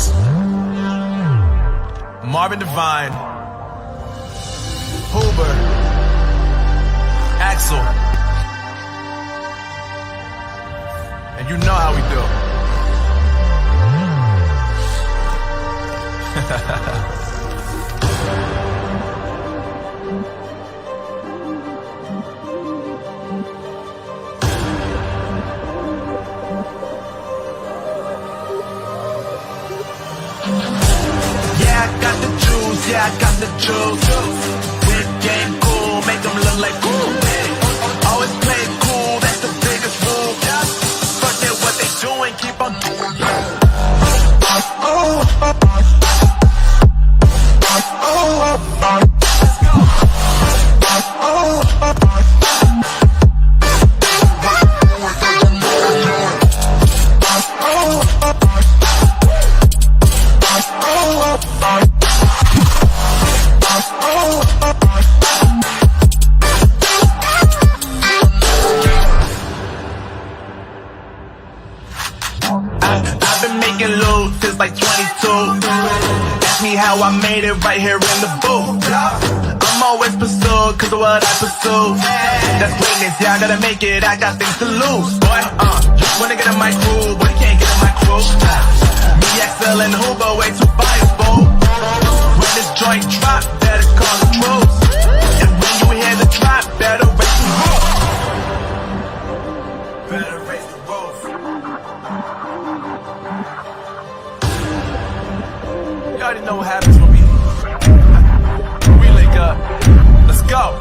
Jones, Marvin Devine, Huber, Axel, and you know how we do. Yeah, I got the juice. Whip game cool, make them look like cool. Always play it cool, that's the biggest rule. Fuck it, what they doing, keep on doing. I've been making loot since like 22. Ask me how I made it right here in the booth. I'm always pursued cause of what I pursue. That's greatness, yeah, I gotta make it, I got things to lose. Boy, just wanna get in my crew, but you can't get in my crew. Me, XL, and Huber, way too fireable. When this joint drop, better call the troops. And when you hear the drop, better raise the roof. Better raise the roof. You already know what happens when we link up. Let's go.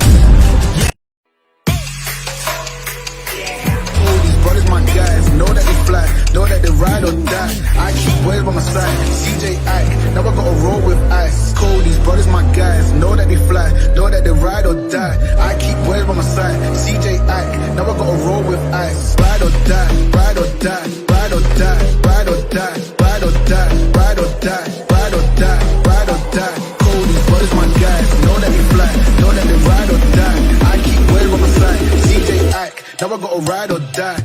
All these brothers, my guys, know that they fly, know that they ride or die. I keep waves by my side, CJ Ike, now I gotta roll with ice. Cold, these brothers, my guys, know that they fly, know that they ride or die. I keep waves by my side, CJ Ike, now I gotta roll with ice. Ride or die, ride or die, ride or die, ride or die, ride or die, ride or die, ride or die, ride or die. Cold, these brothers, my guys, know that they fly, know that they ride or die. I keep waves by my side, CJ Ike, now I gotta ride or die.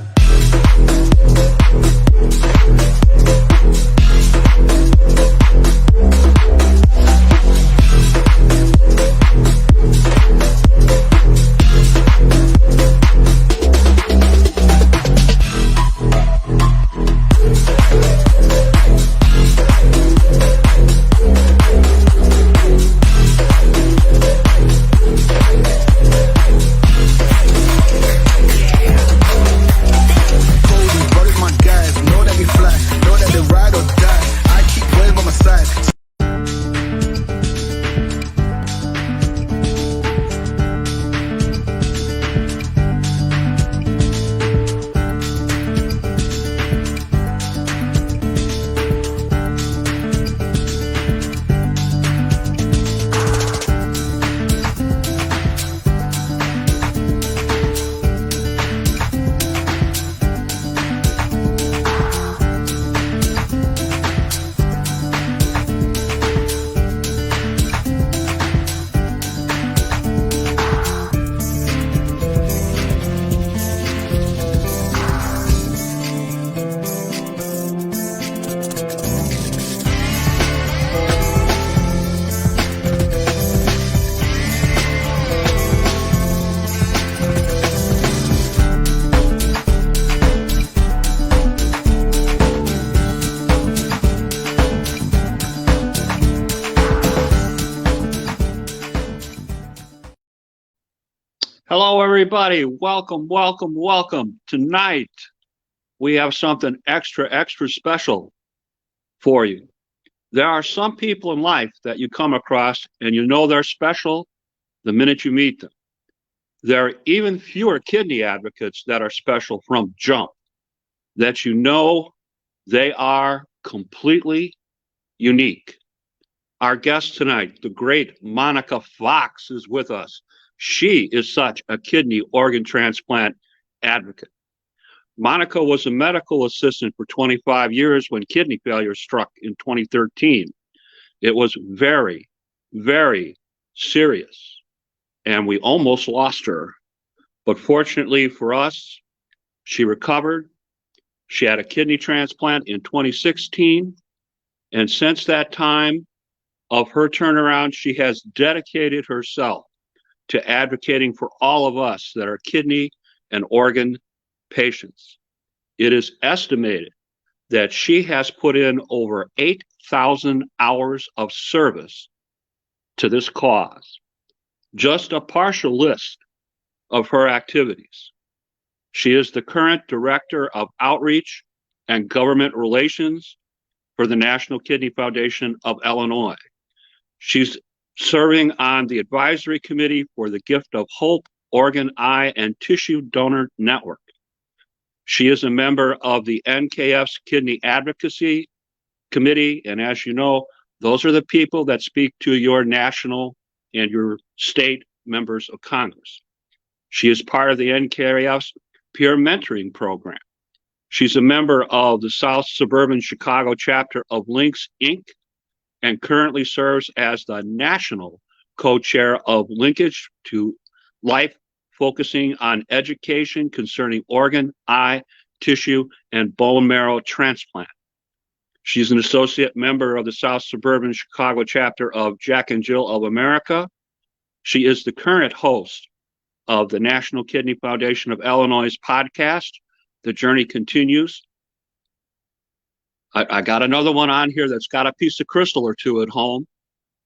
Hello, everybody. Welcome, welcome, welcome. Tonight, we have something extra special for you. There are some people in life that you come across and you know they're special the minute you meet them. There are even fewer kidney advocates that are special from jump, that you know they are completely unique. Our guest tonight, the great Monica Fox, is with us. She is such a kidney organ transplant advocate. Monica was a medical assistant for 25 years when kidney failure struck in 2013. It was very, very serious, and we almost lost her. But fortunately for us, she recovered. She had a kidney transplant in 2016, And since that time of her turnaround, she has dedicated herself to advocating for all of us that are kidney and organ patients. It is estimated that she has put in over 8,000 hours of service to this cause. Just a partial list of her activities. She is the current Director of Outreach and Government Relations for the National Kidney Foundation of Illinois. She's serving on the advisory committee for the Gift of Hope Organ, Eye, and Tissue Donor Network. She is a member of the NKF's Kidney Advocacy Committee, and as you know, those are the people that speak to your national and your state members of Congress. She is part of the NKF's peer mentoring program. She's a member of the South Suburban Chicago chapter of Links, Inc., and currently serves as the national co-chair of Linkage to Life, focusing on education concerning organ, eye, tissue, and bone marrow transplant. She's an associate member of the South Suburban Chicago chapter of Jack and Jill of America. She is the current host of the National Kidney Foundation of Illinois' podcast, The Journey Continues. I got another one on here that's got a piece of crystal or two at home.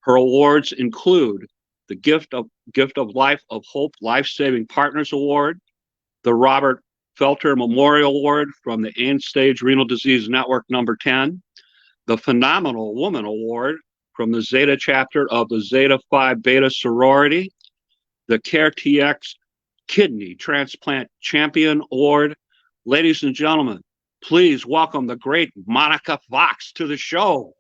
Her awards include the Gift of Life of Hope Life-Saving Partners Award, the Robert Felter Memorial Award from the End-Stage Renal Disease Network number 10, the Phenomenal Woman Award from the Zeta chapter of the Zeta Phi Beta sorority, the CareTX Kidney Transplant Champion Award. Ladies and gentlemen, please welcome the great Monica Fox to the show.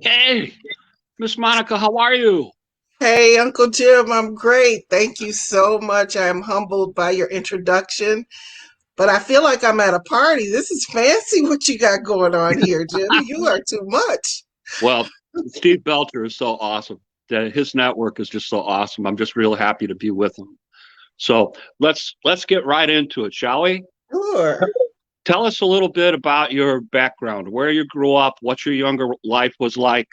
Hey, Miss Monica, how are you? Hey, Uncle Jim, I'm great. Thank you so much. I am humbled by your introduction, but I feel like I'm at a party. This is fancy what you got going on here, Jim. You are too much. Well, Steve Belter is so awesome. His network is just so awesome. I'm just real happy to be with him. So let's get right into it, shall we? Sure. Tell us a little bit about your background, where you grew up, what your younger life was like.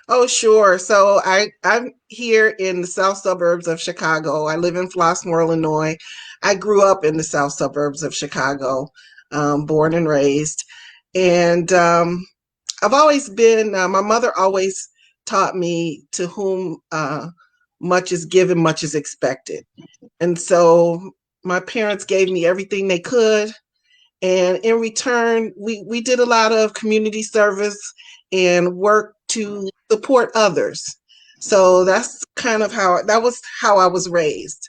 Oh, sure. So I'm here in the south suburbs of Chicago. I live in Flossmoor, Illinois. I grew up in the south suburbs of Chicago, born and raised. And I've always been, my mother always taught me to whom much is given, much is expected. And so my parents gave me everything they could. And in return, we did a lot of community service and work to support others. So that's kind of that was how I was raised.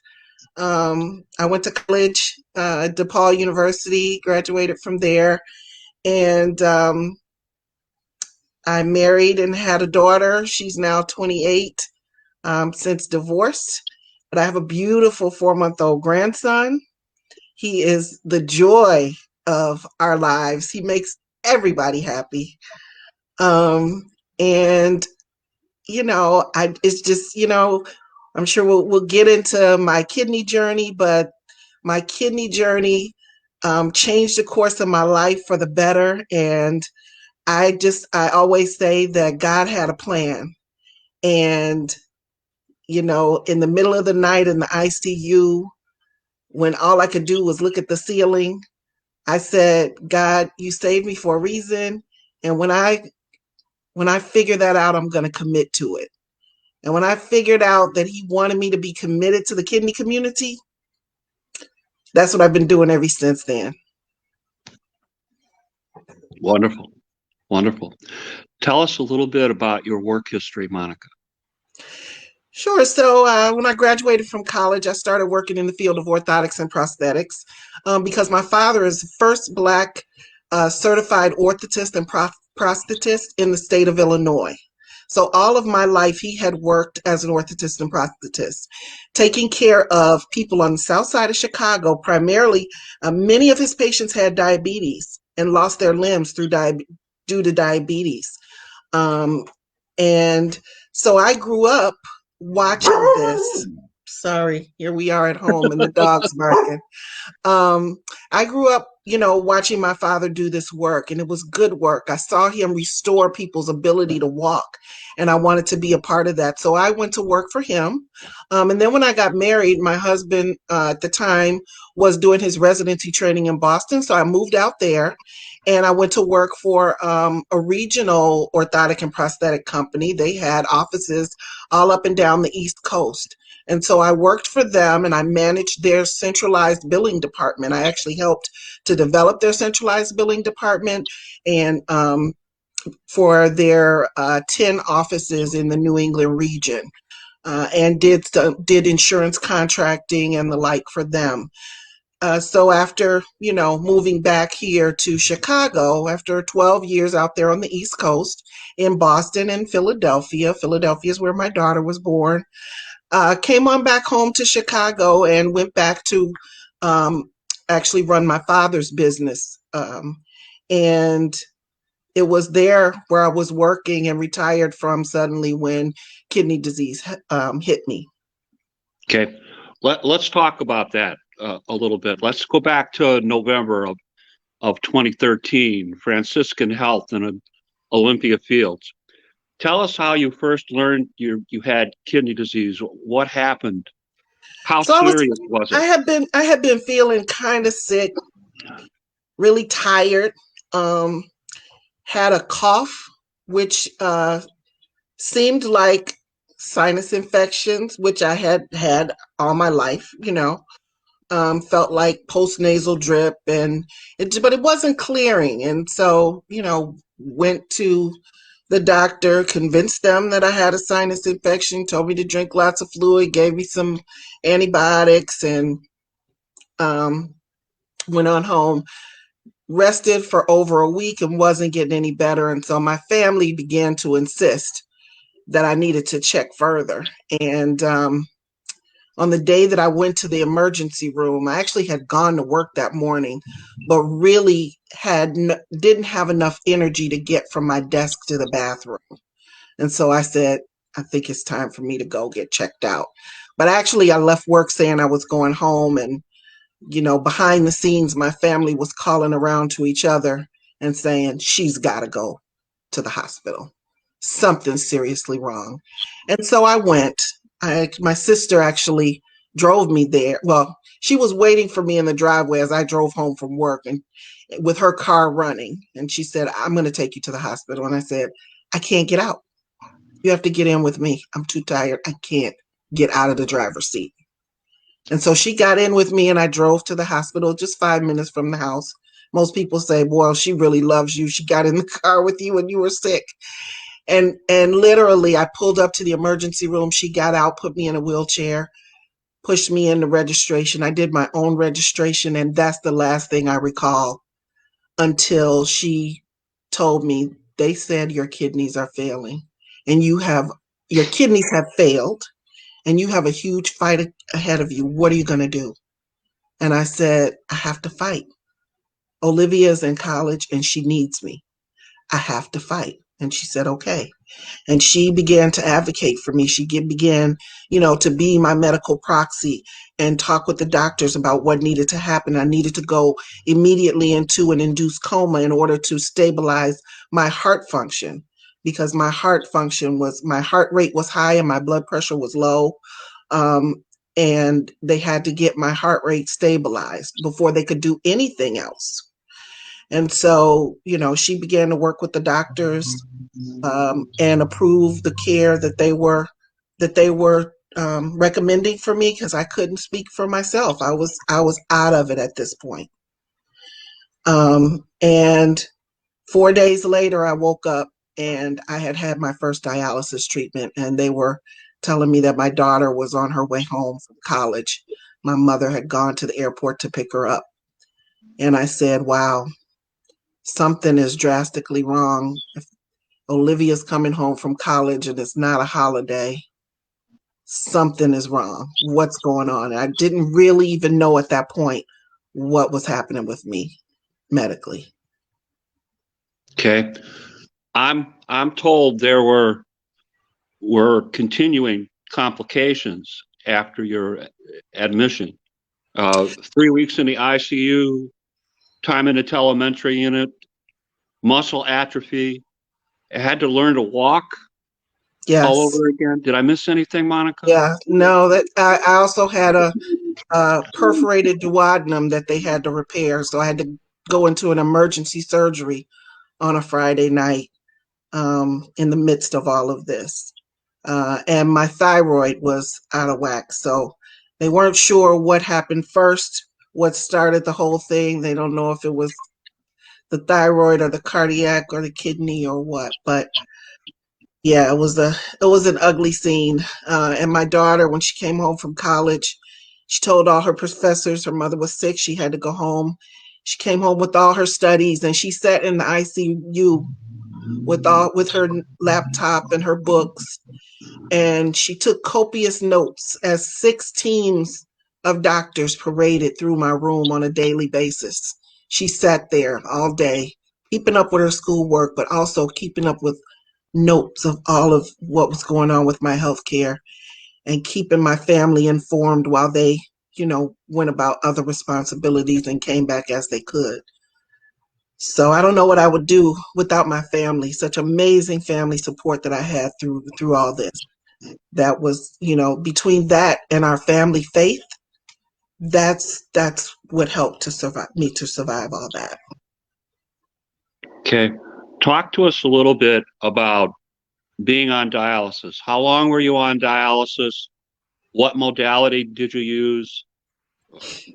I went to college, DePaul University, graduated from there. And I married and had a daughter. She's now 28, since divorce. But I have a beautiful 4-month-old grandson. He is the joy of our lives. He makes everybody happy. And, it's just, I'm sure we'll get into my kidney journey, but my kidney journey changed the course of my life for the better. And I always say that God had a plan. And, in the middle of the night in the ICU, when all I could do was look at the ceiling, I said, God, you saved me for a reason. And when I figure that out, I'm going to commit to it. And when I figured out that he wanted me to be committed to the kidney community, that's what I've been doing ever since then. Wonderful. Wonderful. Tell us a little bit about your work history, Monica. Sure. So when I graduated from college, I started working in the field of orthotics and prosthetics because my father is the first Black certified orthotist and prosthetist in the state of Illinois. So all of my life, he had worked as an orthotist and prosthetist, taking care of people on the south side of Chicago. Primarily, many of his patients had diabetes and lost their limbs due to diabetes. Um, and so I grew up watching this. Sorry, here we are at home and the dog's barking. Um, I grew up, watching my father do this work, and it was good work. I saw him restore people's ability to walk, and I wanted to be a part of that. So I went to work for him. And then when I got married, my husband at the time was doing his residency training in Boston. So I moved out there and I went to work for a regional orthotic and prosthetic company. They had offices all up and down the East Coast. And so I worked for them and I managed their centralized billing department. I actually helped to develop their centralized billing department and for their 10 offices in the New England region, and did insurance contracting and the like for them. So after, moving back here to Chicago, after 12 years out there on the East Coast in Boston and Philadelphia, Philadelphia is where my daughter was born, came on back home to Chicago and went back to actually run my father's business. And it was there where I was working and retired from suddenly when kidney disease hit me. Okay, let's talk about that a little bit. Let's go back to November of 2013, Franciscan Health in Olympia Fields. Tell us how you first learned you had kidney disease. What happened? How serious was it? I had been feeling kind of sick, really tired. Had a cough, which seemed like sinus infections, which I had had all my life. Felt like postnasal drip, but it wasn't clearing, and so went to the doctor, convinced them that I had a sinus infection, told me to drink lots of fluid, gave me some antibiotics, and went on home. Rested for over a week and wasn't getting any better. And so my family began to insist that I needed to check further. And on the day that I went to the emergency room, I actually had gone to work that morning, but really didn't have enough energy to get from my desk to the bathroom. And so I said, I think it's time for me to go get checked out. But actually, I left work saying I was going home, and behind the scenes, my family was calling around to each other and saying, she's got to go to the hospital. Something's seriously wrong. And so I went. My sister actually drove me there. Well, she was waiting for me in the driveway as I drove home from work and with her car running. And she said, I'm going to take you to the hospital. And I said, I can't get out. You have to get in with me. I'm too tired. I can't get out of the driver's seat. And so she got in with me and I drove to the hospital, just 5 minutes from the house. Most people say, well, she really loves you. She got in the car with you when you were sick. And literally I pulled up to the emergency room. She got out, put me in a wheelchair, pushed me into registration. I did my own registration, and that's the last thing I recall until she told me, they said your kidneys are failing and your kidneys have failed and you have a huge fight ahead of you. What are you going to do? And I said, I have to fight. Olivia's in college and she needs me. I have to fight. And she said, okay. And she began to advocate for me. She began, to be my medical proxy and talk with the doctors about what needed to happen. I needed to go immediately into an induced coma in order to stabilize my heart function, because my heart rate was high and my blood pressure was low. And they had to get my heart rate stabilized before they could do anything else. And so, she began to work with the doctors and approve the care that they were recommending for me, because I couldn't speak for myself. I was out of it at this point. And 4 days later, I woke up and I had my first dialysis treatment, and they were telling me that my daughter was on her way home from college. My mother had gone to the airport to pick her up. And I said, wow, something is drastically wrong. If Olivia's coming home from college and it's not a holiday, something is wrong. What's going on? And I didn't really even know at that point what was happening with me medically. Okay. I'm told there were continuing complications after your admission. 3 weeks in the ICU, time in a telemetry unit, muscle atrophy. I had to learn to walk all Yes. over again. Did I miss anything, Monica? Yeah. No, that I also had a perforated duodenum that they had to repair. So I had to go into an emergency surgery on a Friday night in the midst of all of this. And my thyroid was out of whack. So they weren't sure what happened first, what started the whole thing. They don't know if it was the thyroid or the cardiac or the kidney or what. But yeah, it was an ugly scene. And my daughter, when she came home from college, she told all her professors her mother was sick. She had to go home. She came home with all her studies, and she sat in the ICU with her laptop and her books, and she took copious notes as 6 teams of doctors paraded through my room on a daily basis. She sat there all day, keeping up with her schoolwork, but also keeping up with notes of all of what was going on with my health care and keeping my family informed while they, went about other responsibilities and came back as they could. So I don't know what I would do without my family, such amazing family support that I had through all this. That was, between that and our family faith, that's what helped to survive all that. Okay. Talk to us a little bit about being on dialysis. How long were you on dialysis? What modality did you use?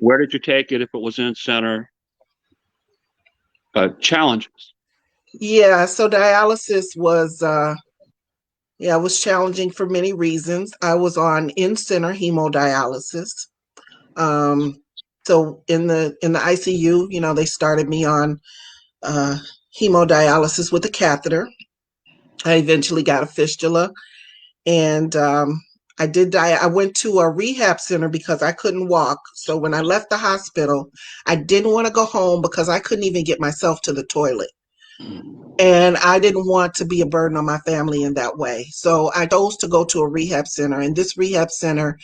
Where did you take it if it was in center? Challenges. Yeah, so dialysis was challenging for many reasons. I was on in-center hemodialysis. So in the ICU, they started me on hemodialysis with a catheter. I eventually got a fistula, and I went to a rehab center because I couldn't walk. So when I left the hospital, I didn't want to go home because I couldn't even get myself to the toilet. And I didn't want to be a burden on my family in that way. So I chose to go to a rehab center, and this rehab center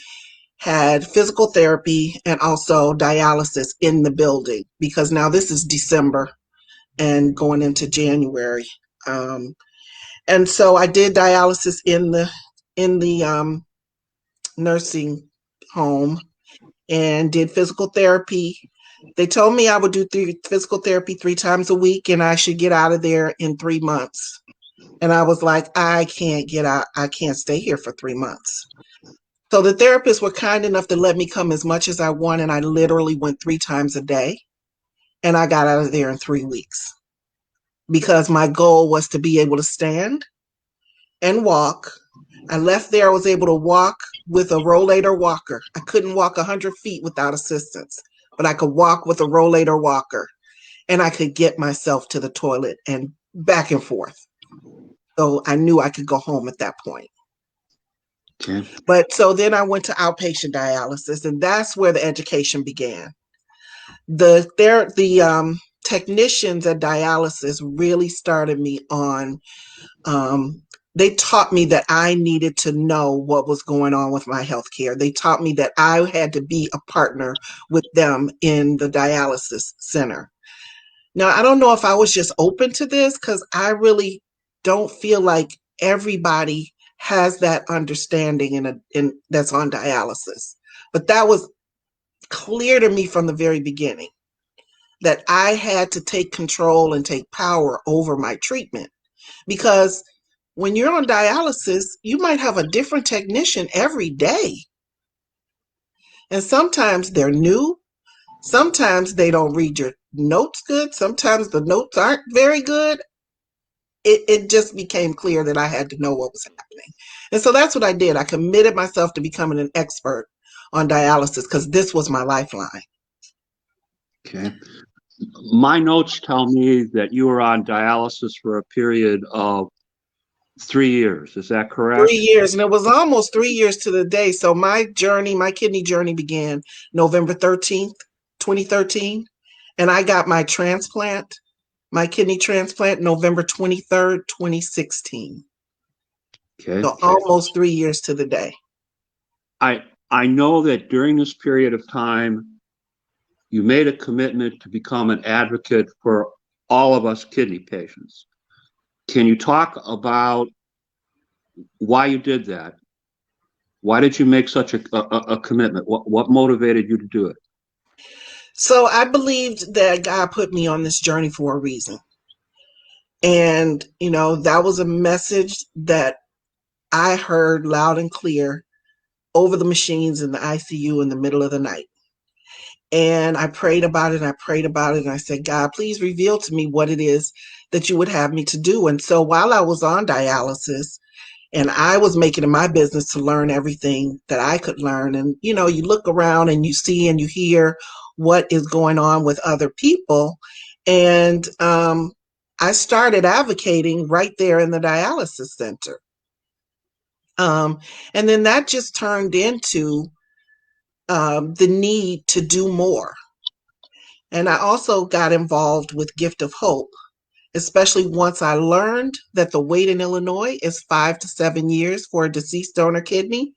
had physical therapy and also dialysis in the building, because now this is December and going into January. And so I did dialysis in the nursing home and did physical therapy. They told me I would do physical therapy 3 times a week and I should get out of there in 3 months. And I was like, I can't get out. I can't stay here for 3 months. So the therapists were kind enough to let me come as much as I want. And I literally went 3 times a day. And I got out of there in 3 weeks because my goal was to be able to stand and walk. I left there, I was able to walk with a rollator walker. I couldn't walk 100 feet without assistance, but I could walk with a rollator walker, and I could get myself to the toilet and back and forth. So I knew I could go home at that point. Okay. But so then I went to outpatient dialysis, and that's where the education began. The technicians at dialysis really started me on. They taught me that I needed to know what was going on with my health care. They taught me that I had to be a partner with them in the dialysis center. Now, I don't know if I was just open to this, because I really don't feel like everybody has that understanding in that's on dialysis. But that was clear to me from the very beginning, that I had to take control and take power over my treatment. Because when you're on dialysis, you might have a different technician every day. And sometimes they're new. Sometimes they don't read your notes good. Sometimes the notes aren't very good. It just became clear that I had to know what was happening. And so that's what I did. I committed myself to becoming an expert on dialysis because this was my lifeline. Okay. My notes tell me that you were on dialysis for a period of 3 years. Is that correct? 3 years, and it was almost 3 years to the day. So my journey, my kidney journey began November 13th, 2013, and I got my transplant, my kidney transplant, November 23rd, 2016. Okay. So almost 3 years to the day. I know that during this period of time, you made a commitment to become an advocate for all of us kidney patients. Can you talk about why you did that? Why did you make such a commitment? What motivated you to do it? So I believed that God put me on this journey for a reason. And, that was a message that I heard loud and clear over the machines in the ICU in the middle of the night. And I prayed about it and I prayed about it. And I said, God, please reveal to me what it is that you would have me to do. And so while I was on dialysis, and I was making it my business to learn everything that I could learn. And, you look around and you see and you hear what is going on with other people. And I started advocating right there in the dialysis center. And then that just turned into the need to do more. And I also got involved with Gift of Hope, especially once I learned that the wait in Illinois is 5 to 7 years for a deceased donor kidney.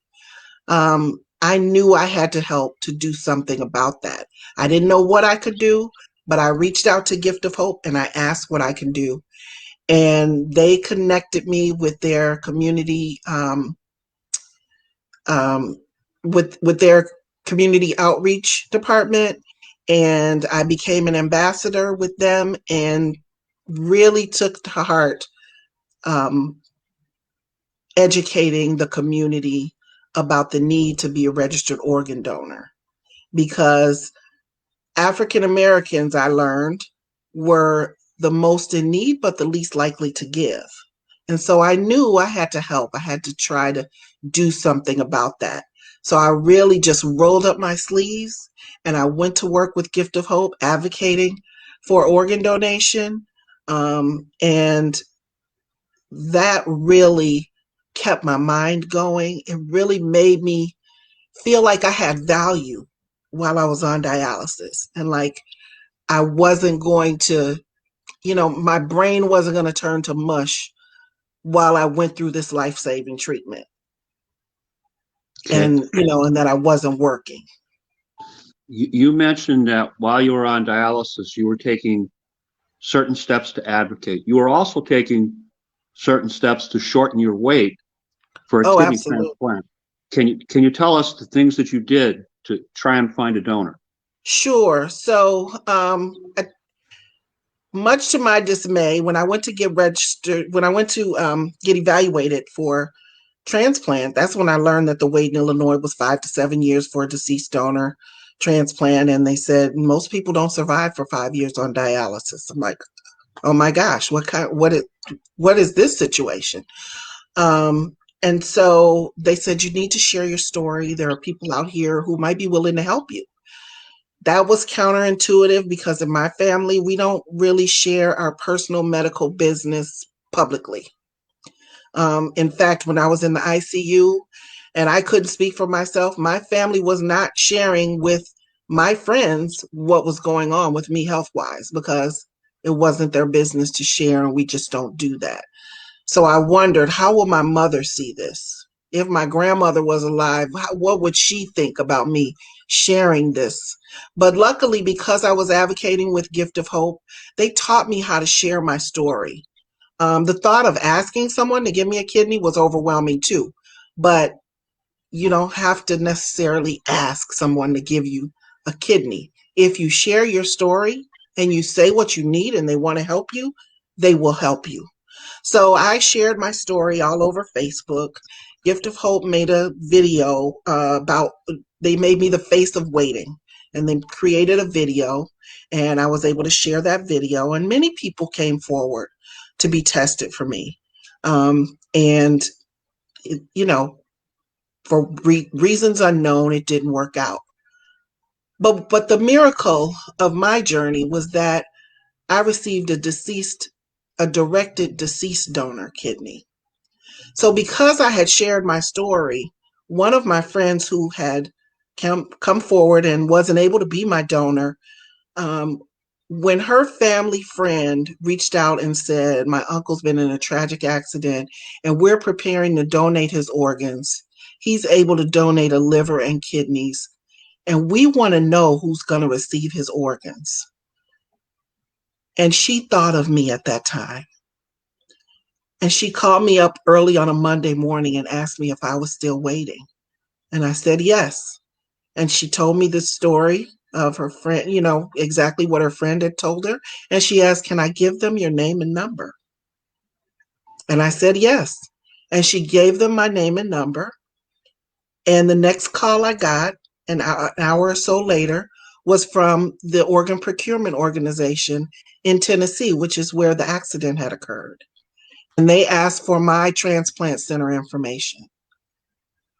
I knew I had to help to do something about that. I didn't know what I could do, but I reached out to Gift of Hope and I asked what I can do. And they connected me with their community, with their community outreach department, and I became an ambassador with them and really took to heart educating the community about the need to be a registered organ donor, because African Americans, I learned, were the most in need but the least likely to give. And so I knew I had to help. I had to try to do something about that. So I really just rolled up my sleeves and I went to work with Gift of Hope advocating for organ donation. And that really kept my mind going. It really made me feel like I had value while I was on dialysis, and like I wasn't going to, my brain wasn't going to turn to mush while I went through this life-saving treatment. Okay. And that I wasn't working. You mentioned that while you were on dialysis, you were taking certain steps to advocate. You were also taking certain steps to shorten your wait for a Oh, kidney absolutely. transplant. Can you tell us the things that you did to try and find a donor? Sure. So, much to my dismay, when I went to get registered, when I went to get evaluated for transplant, that's when I learned that the wait in Illinois was 5 to 7 years for a deceased donor transplant. And they said most people don't survive for 5 years on dialysis. I'm like, oh my gosh, what is this situation? And so they said, you need to share your story. There are people out here who might be willing to help you. That was counterintuitive because in my family, we don't really share our personal medical business publicly. In fact, when I was in the ICU and I couldn't speak for myself, my family was not sharing with my friends what was going on with me health wise, because it wasn't their business to share, and we just don't do that. So I wondered, how will my mother see this? If my grandmother was alive, what would she think about me sharing this? But luckily, because I was advocating with Gift of Hope, they taught me how to share my story. The thought of asking someone to give me a kidney was overwhelming too, but you don't have to necessarily ask someone to give you a kidney. If you share your story and you say what you need and they want to help you, they will help you. So I shared my story all over Facebook. Gift of Hope made a video they made me the face of waiting, and they created a video, and I was able to share that video, and many people came forward to be tested for me. And, for reasons unknown, it didn't work out. But the miracle of my journey was that I received a directed deceased donor kidney. So because I had shared my story, one of my friends who had come forward and wasn't able to be my donor, um, when her family friend reached out and said, my uncle's been in a tragic accident and we're preparing to donate his organs, he's able to donate a liver and kidneys, and we want to know who's going to receive his organs. And she thought of me at that time. And she called me up early on a Monday morning and asked me if I was still waiting. And I said yes. And she told me the story of her friend, exactly what her friend had told her. And she asked, can I give them your name and number? And I said yes. And she gave them my name and number. And the next call I got, an hour or so later, was from the organ procurement organization in Tennessee, which is where the accident had occurred. And they asked for my transplant center information.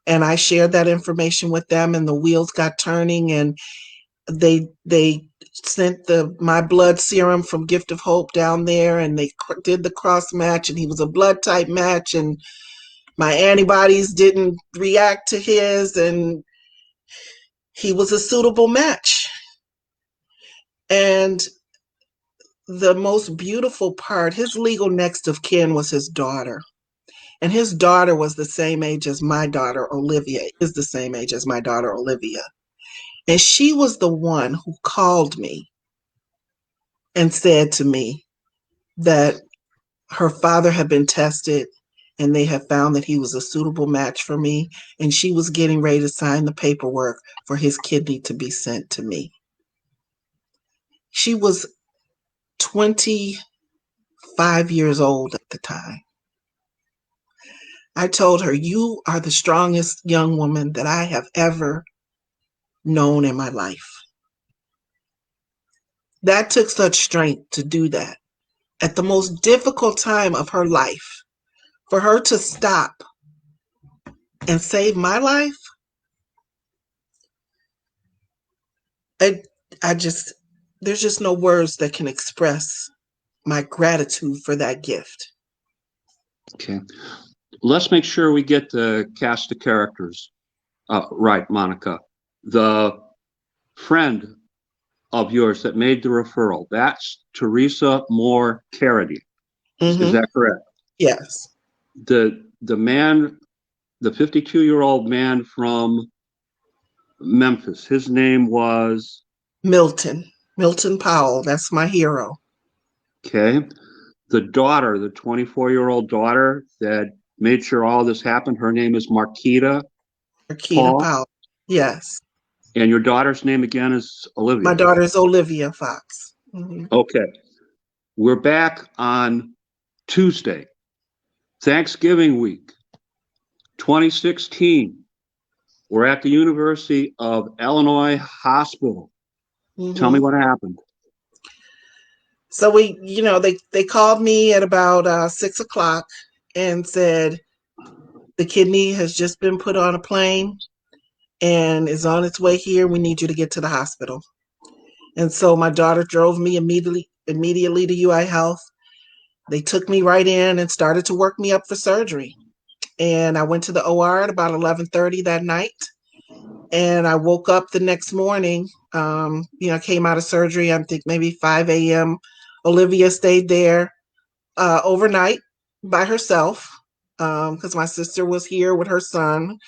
And I shared that information with them, and the wheels got turning, and they sent my blood serum from Gift of Hope down there, and they did the cross match, and he was a blood type match, and my antibodies didn't react to his, and he was a suitable match. And the most beautiful part, his legal next of kin was his daughter. And his daughter was the same age as my daughter, Olivia, is the same age as my daughter, Olivia. And she was the one who called me and said to me that her father had been tested and they had found that he was a suitable match for me. And she was getting ready to sign the paperwork for his kidney to be sent to me. She was 25 years old at the time. I told her, you are the strongest young woman that I have ever known in my life. That took such strength to do that. At the most difficult time of her life, for her to stop and save my life, there's just no words that can express my gratitude for that gift. Okay. Let's make sure we get the cast of characters right, Monica. The friend of yours that made the referral, that's Teresa Moore Carity. Mm-hmm. Is that correct? Yes. The man, the 52-year-old man from Memphis, his name was? Milton Powell. That's my hero. Okay. The daughter, the 24-year-old daughter that made sure all this happened, her name is Marquita Powell. Yes. And your daughter's name again is Olivia? My daughter is Olivia Fox. Mm-hmm. Okay. We're back on Tuesday, Thanksgiving week, 2016. We're at the University of Illinois Hospital. Mm-hmm. Tell me what happened. So they called me at about 6:00 and said, the kidney has just been put on a plane and is on its way here. We need you to get to the hospital. And so my daughter drove me immediately to UI Health. They took me right in and started to work me up for surgery. And I went to the OR at about 11:30 that night. And I woke up the next morning, came out of surgery, I think maybe 5 a.m. Olivia stayed there overnight by herself because my sister was here with her son.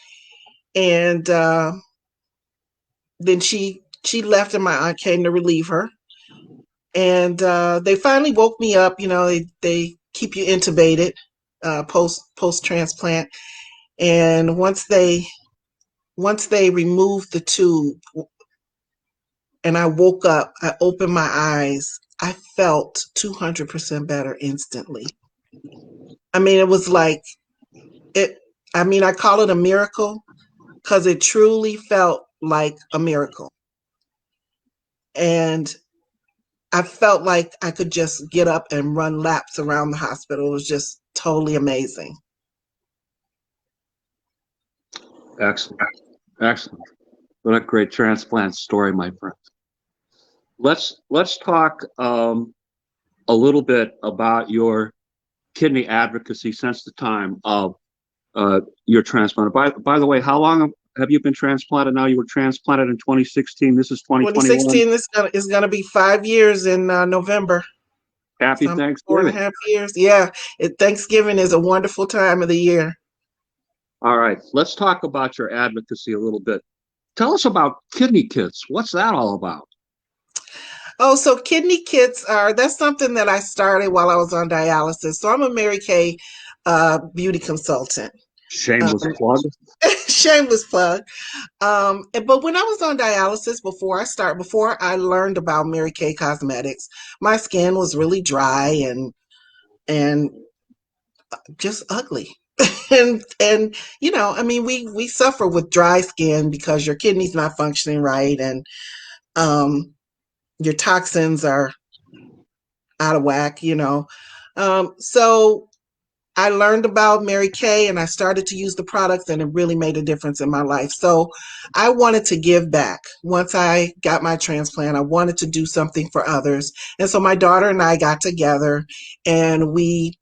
And then she left and my aunt came to relieve her. And they finally woke me up. They keep you intubated post transplant. And once they removed the tube and I woke up, I opened my eyes, I felt 200% better instantly. I mean, it was like I call it a miracle because it truly felt like a miracle. And I felt like I could just get up and run laps around the hospital. It was just totally amazing. Excellent. Excellent. What a great transplant story, my friend. Let's talk a little bit about your kidney advocacy since the time of your transplant. By the way, how long have you been transplanted now? You were transplanted in 2016. This is 2021. 2016 is gonna be 5 years in November. Happy So 4.5 Thanksgiving. years. Yeah, Thanksgiving is a wonderful time of the year. All right, let's talk about your advocacy a little bit. Tell us about kidney kits. What's that all about? Oh, so kidney kits that's something that I started while I was on dialysis. So I'm a Mary Kay beauty consultant. Shameless plug. Shameless plug. But when I was on dialysis before I learned about Mary Kay Cosmetics, my skin was really dry and just ugly. And I mean we suffer with dry skin because your kidney's not functioning right and your toxins are out of whack. So I learned about Mary Kay and I started to use the products and it really made a difference in my life. So I wanted to give back. Once I got my transplant, I wanted to do something for others. And so my daughter and I got together and we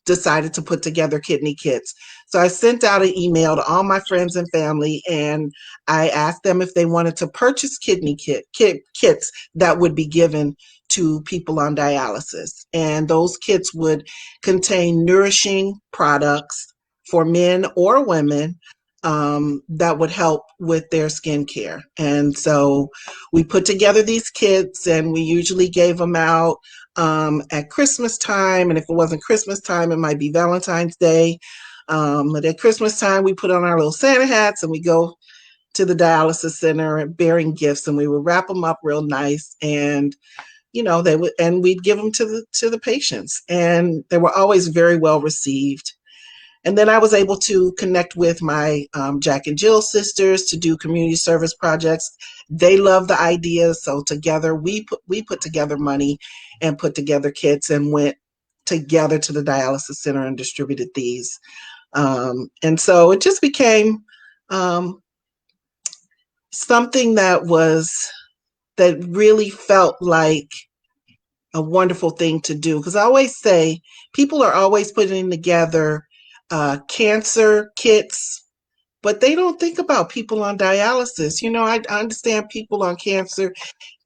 decided to put together kidney kits. So I sent out an email to all my friends and family and I asked them if they wanted to purchase kidney kits that would be given to people on dialysis. And those kits would contain nourishing products for men or women that would help with their skincare. And so we put together these kits and we usually gave them out at Christmas time. And if it wasn't Christmas time, it might be Valentine's Day. But at Christmas time, we put on our little Santa hats and we go to the dialysis center bearing gifts and we would wrap them up real nice. And they would, and we'd give them to the patients, and they were always very well received. And then I was able to connect with my Jack and Jill sisters to do community service projects. They love the idea, so together we put together money and put together kits and went together to the dialysis center and distributed these. And so it just became something that really felt like a wonderful thing to do. Because I always say people are always putting together cancer kits, but they don't think about people on dialysis. I understand people on cancer,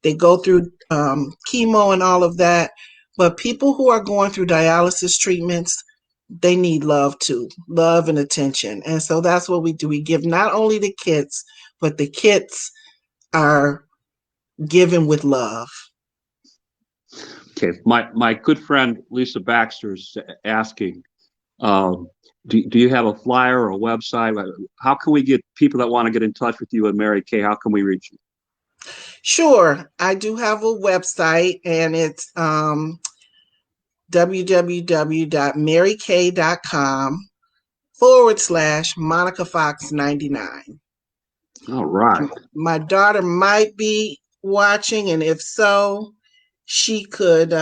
they go through chemo and all of that, but people who are going through dialysis treatments, they need love too, love and attention. And so that's what we do. We give not only the kits, but the kits are given with love. Okay, my good friend Lisa Baxter's asking, do you have a flyer or a website? How can we get people that want to get in touch with you and Mary Kay? How can we reach you? Sure, I do have a website, and it's www.maryk.com/MonicaFox99. All right. My daughter might be watching, and if so, she could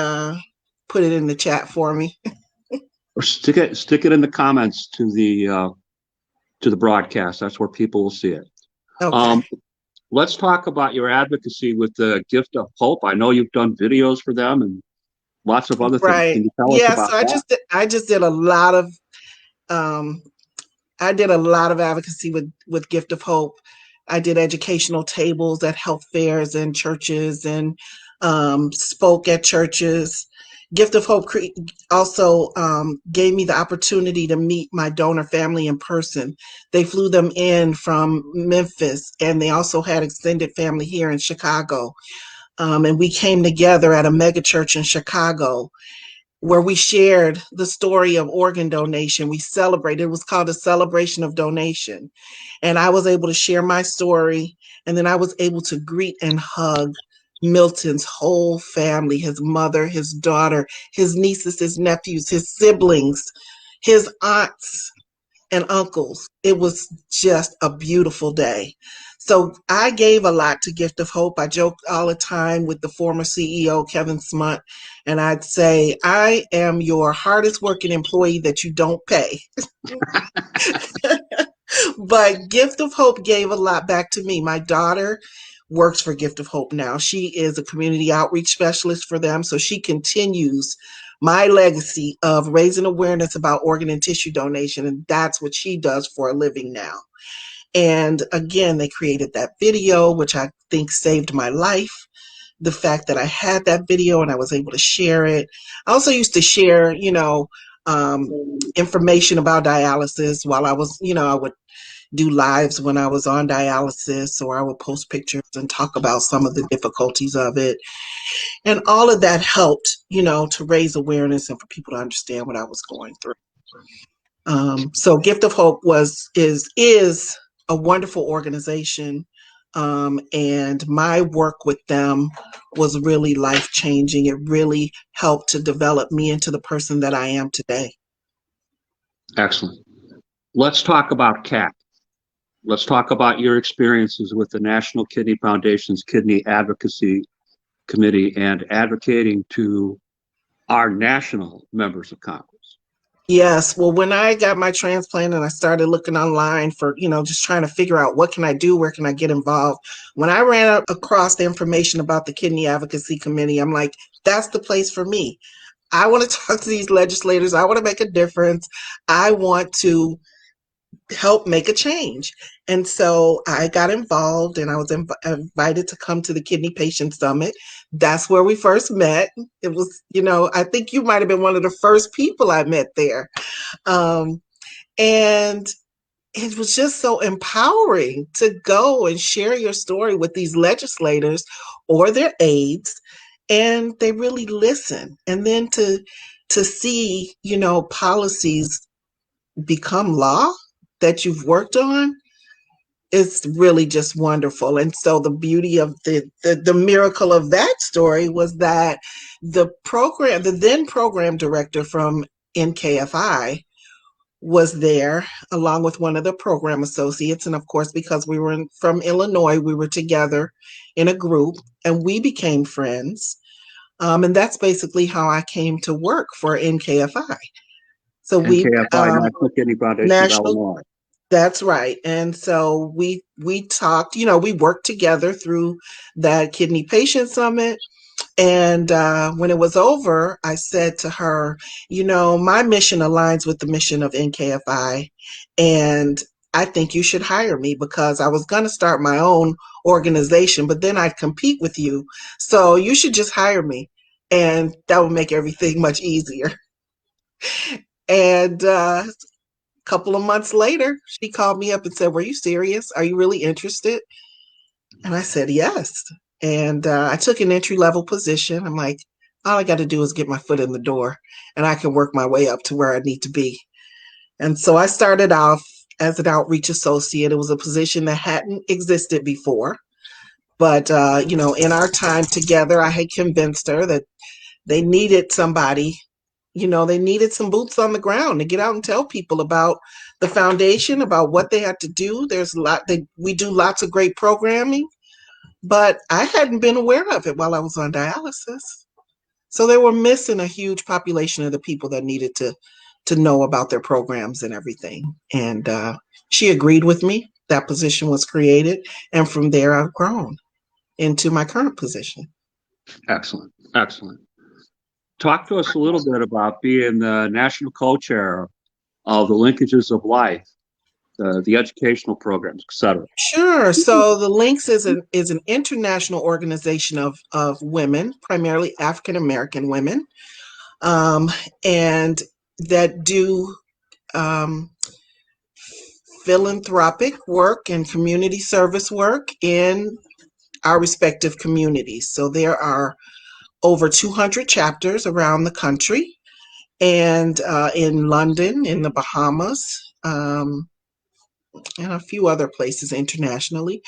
put it in the chat for me. Or stick it in the comments to the broadcast. That's where people will see it. Okay. Let's talk about your advocacy with the Gift of Hope. I know you've done videos for them and lots of other things. Right. Can you tell us about that? I just did a lot of advocacy with Gift of Hope. I did educational tables at health fairs and churches and spoke at churches. Gift of Hope also gave me the opportunity to meet my donor family in person. They flew them in from Memphis, and they also had extended family here in Chicago. And we came together at a mega church in Chicago where we shared the story of organ donation. We celebrated. It was called a celebration of donation. And I was able to share my story, and then I was able to greet and hug Milton's whole family, his mother, his daughter, his nieces, his nephews, his siblings, his aunts and uncles. It was just a beautiful day. So I gave a lot to Gift of Hope. I joke all the time with the former CEO, Kevin Smunt, and I'd say, I am your hardest working employee that you don't pay. But Gift of Hope gave a lot back to me. My daughter works for Gift of Hope now. She is a community outreach specialist for them. So she continues my legacy of raising awareness about organ and tissue donation. And that's what she does for a living now. And again, they created that video, which I think saved my life. The fact that I had that video and I was able to share it. I also used to share, information about dialysis while I was, I would do lives when I was on dialysis, or I would post pictures and talk about some of the difficulties of it. And all of that helped, to raise awareness and for people to understand what I was going through. So Gift of Hope is a wonderful organization. And my work with them was really life-changing. It really helped to develop me into the person that I am today. Excellent. Let's talk about CAC. Let's talk about your experiences with the National Kidney Foundation's Kidney Advocacy Committee and advocating to our national members of Congress. Yes. Well, when I got my transplant and I started looking online for, just trying to figure out what can I do, where can I get involved? When I ran across the information about the Kidney Advocacy Committee, I'm like, that's the place for me. I want to talk to these legislators. I want to make a difference. I want to help make a change. And so I got involved and I was invited to come to the Kidney Patient Summit. That's where we first met. It was, I think you might have been one of the first people I met there. And it was just so empowering to go and share your story with these legislators or their aides, and they really listen. And then to see, policies become law that you've worked on, it's really just wonderful. And so the beauty of the miracle of that story was that the then program director from NKFI was there along with one of the program associates. And of course, because we were from Illinois, we were together in a group and we became friends. And that's basically how I came to work for NKFI. So NKFI, National Kidney Foundation of Illinois. That's right. And so we talked, we worked together through that Kidney Patient Summit. And when it was over, I said to her, my mission aligns with the mission of NKFI. And I think you should hire me because I was going to start my own organization, but then I'd compete with you. So you should just hire me. And that would make everything much easier. And couple of months later, she called me up and said, "Were you serious? Are you really interested?" And I said, yes. And I took an entry-level position. I'm like, all I got to do is get my foot in the door and I can work my way up to where I need to be. And so I started off as an outreach associate. It was a position that hadn't existed before. But, in our time together, I had convinced her that they needed somebody. They needed some boots on the ground to get out and tell people about the foundation, about what they had to do. There's a lot we do lots of great programming, but I hadn't been aware of it while I was on dialysis. So they were missing a huge population of the people that needed to know about their programs and everything. And she agreed with me. That position was created. And from there, I've grown into my current position. Excellent. Excellent. Talk to us a little bit about being the national co-chair of the Linkages of Life, the educational programs, et cetera. Sure. So the Links is an international organization of women, primarily African American women, and that do philanthropic work and community service work in our respective communities. So there are over 200 chapters around the country, and in London, in the Bahamas, and a few other places internationally.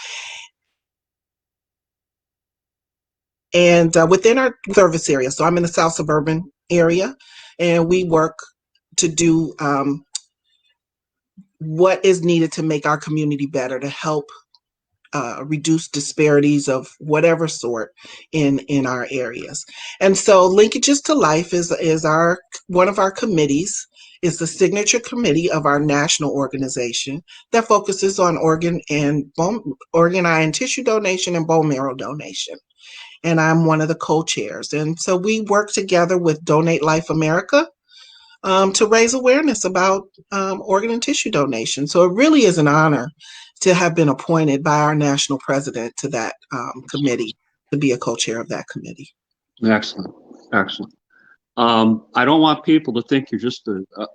And within our service area, so I'm in the South Suburban area, and we work to do what is needed to make our community better, to help reduce disparities of whatever sort in our areas. And so Linkages to Life is one of our committees. is the signature committee of our national organization that focuses on organ, eye, and tissue donation and bone marrow donation. And I'm one of the co-chairs. And so we work together with Donate Life America to raise awareness about organ and tissue donation. So it really is an honor to have been appointed by our national president to that committee, to be a co-chair of that committee. Excellent, excellent. I don't want people to think you're just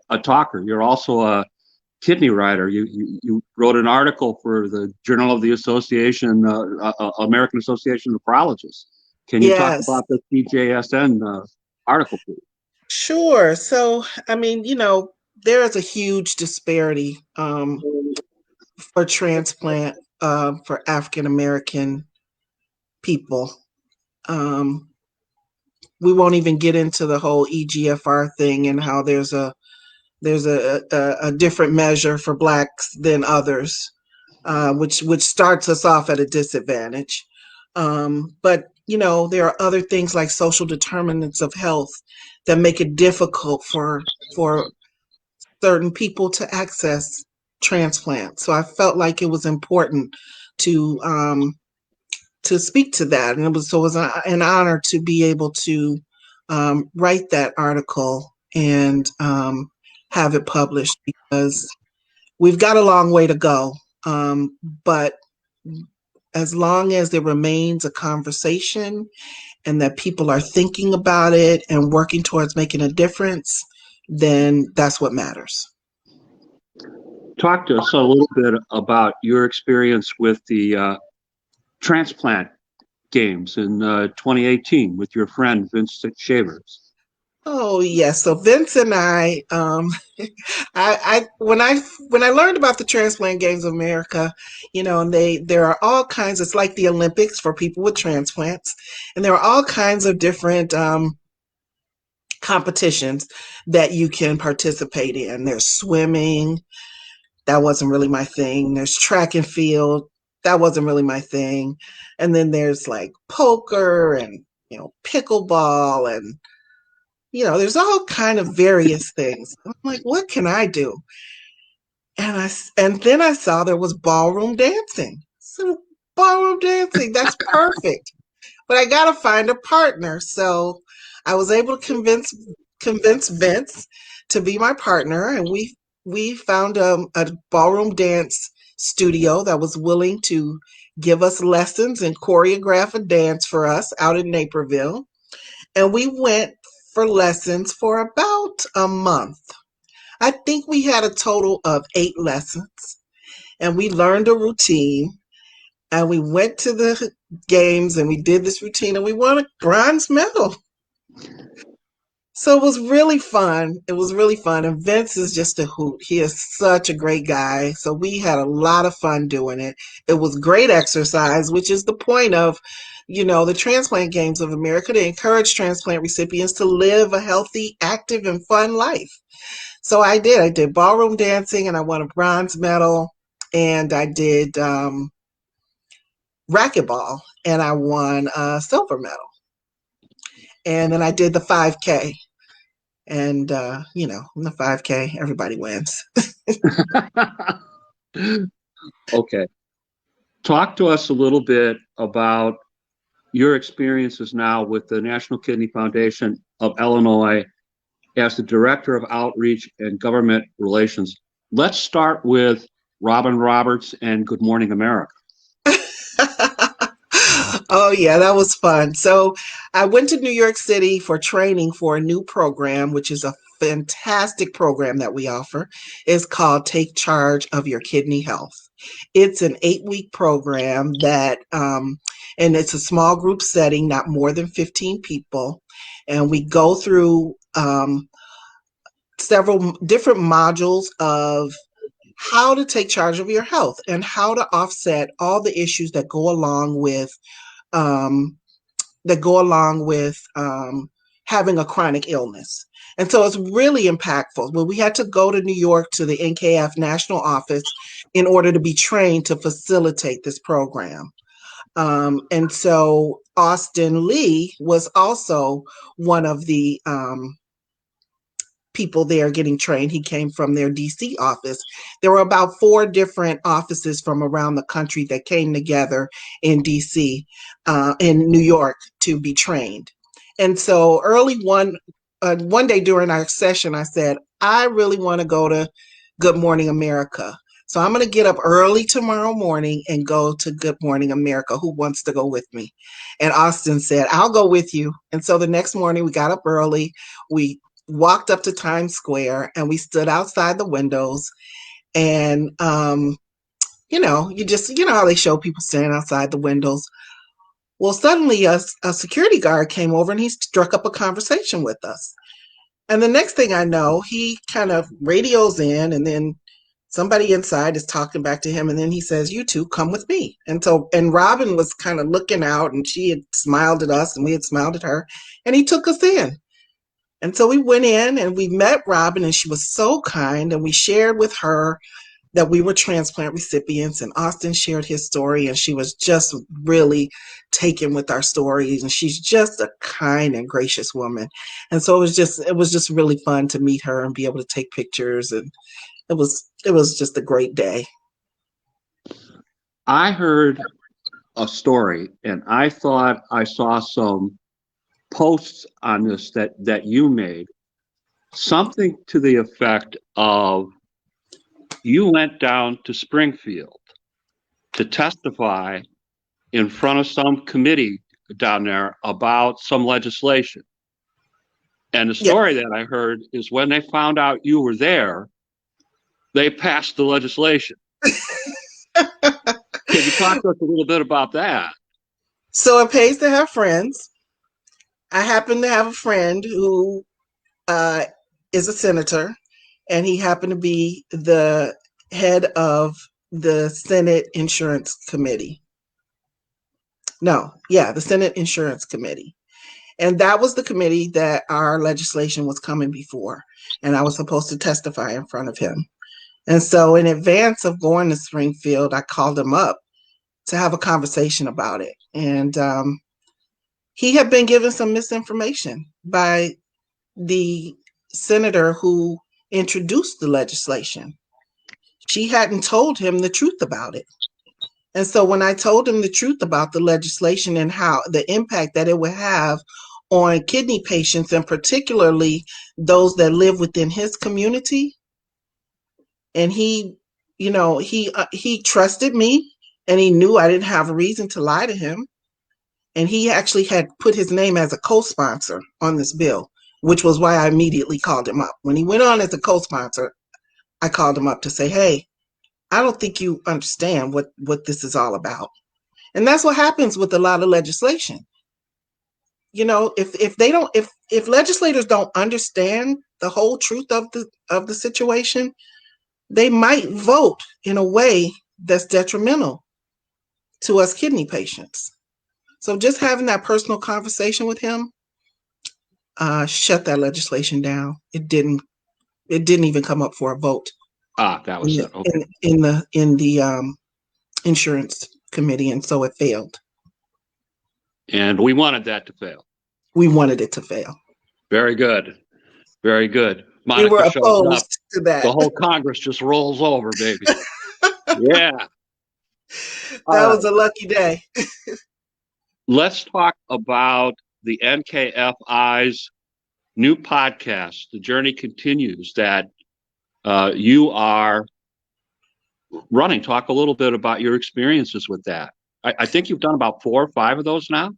a talker. You're also a kidney writer. You wrote an article for the Journal of the Association, American Association of Nephrologists. Can you talk about the CJSN article, please? Sure. So, I mean, there is a huge disparity for transplant for African American people. We won't even get into the whole EGFR thing and how there's a different measure for Blacks than others, which starts us off at a disadvantage. But there are other things like social determinants of health that make it difficult for certain people to access transplant. So I felt like it was important to speak to that, and it was an honor to be able to write that article and have it published, because we've got a long way to go. But as long as there remains a conversation and that people are thinking about it and working towards making a difference, then that's what matters. Talk to us a little bit about your experience with the transplant games in 2018 with your friend Vince Shavers. Oh yes, so Vince and I, when I learned about the Transplant Games of America, and there are all kinds. It's like the Olympics for people with transplants, and there are all kinds of different competitions that you can participate in. There's swimming, that wasn't really my thing. There's track and field, that wasn't really my thing, and then there's like poker and pickleball and there's all kind of various things. I'm like, what can I do? And then I saw there was ballroom dancing. So ballroom dancing, that's perfect. But I gotta find a partner. So I was able to convince Vince to be my partner, and we found a ballroom dance studio that was willing to give us lessons and choreograph a dance for us out in Naperville. And we went for lessons for about a month. I think we had a total of 8 lessons, and we learned a routine, and we went to the games and we did this routine, and we won a bronze medal. So it was really fun. It was really fun. And Vince is just a hoot. He is such a great guy. So we had a lot of fun doing it. It was great exercise, which is the point of the Transplant Games of America, to encourage transplant recipients to live a healthy, active, and fun life. So I did ballroom dancing, and I won a bronze medal, and I did racquetball, and I won a silver medal. And then I did the 5K, and in the 5K, everybody wins. Okay. Talk to us a little bit about your experiences now with the National Kidney Foundation of Illinois as the Director of Outreach and Government Relations. Let's start with Robin Roberts and Good Morning America. Oh yeah, that was fun. So I went to New York City for training for a new program, which is a fantastic program that we offer. It's called Take Charge of Your Kidney Health. It's an 8-week program that, and it's a small group setting, not more than 15 people. And we go through several different modules of how to take charge of your health and how to offset all the issues that go along with having a chronic illness. And so it's really impactful. Well, we had to go to New York to the NKF national office in order to be trained to facilitate this program. And so Austin Lee was also one of the people there getting trained. He came from their DC office. There were about 4 different offices from around the country that came together in DC, in New York, to be trained. And so early one day during our session, I said, I really want to go to Good Morning America. So I'm going to get up early tomorrow morning and go to Good Morning America. Who wants to go with me? And Austin said, I'll go with you. And so the next morning we got up early. We walked up to Times Square and we stood outside the windows. And, you know how they show people standing outside the windows. Well, suddenly a security guard came over and he struck up a conversation with us. And the next thing I know, he kind of radios in, and then somebody inside is talking back to him, and then he says, you two come with me. And Robin was kind of looking out, and she had smiled at us and we had smiled at her, and he took us in. And so we went in and we met Robin, and she was so kind, and we shared with her that we were transplant recipients, and Austin shared his story, and she was just really taken with our stories, and she's just a kind and gracious woman. And so it was just really fun to meet her and be able to take pictures, and it was just a great day. I heard a story, and I thought I saw some posts on this that you made, something to the effect of you went down to Springfield to testify in front of some committee down there about some legislation. And the story that I heard is when they found out you were there, they passed the legislation. Can you talk to us a little bit about that? So it pays to have friends. I happen to have a friend who is a senator, and he happened to be the head of the Senate Insurance Committee. The Senate Insurance Committee. And that was the committee that our legislation was coming before. And I was supposed to testify in front of him. And so in advance of going to Springfield, I called him up to have a conversation about it. And he had been given some misinformation by the senator who introduced the legislation. She hadn't told him the truth about it. And so when I told him the truth about the legislation and how the impact that it would have on kidney patients, and particularly those that live within his community, and he trusted me, and he knew I didn't have a reason to lie to him. And he actually had put his name as a co-sponsor on this bill, which was why I immediately called him up. When he went on as a co-sponsor, I called him up to say, hey, I don't think you understand what this is all about. And that's what happens with a lot of legislation. You know, if legislators don't understand the whole truth of the situation, they might vote in a way that's detrimental to us kidney patients. So just having that personal conversation with him shut that legislation down. It didn't even come up for a vote. That was it. Okay. In the insurance committee, and so it failed. And we wanted that to fail. We wanted it to fail. Very good. Very good. Monica, we were opposed to that. The whole Congress just rolls over, baby. Yeah. That was a lucky day. Let's talk about the NKFI's new podcast, The Journey Continues, that you are running. Talk a little bit about your experiences with that. I think you've done about 4 or 5 of those now.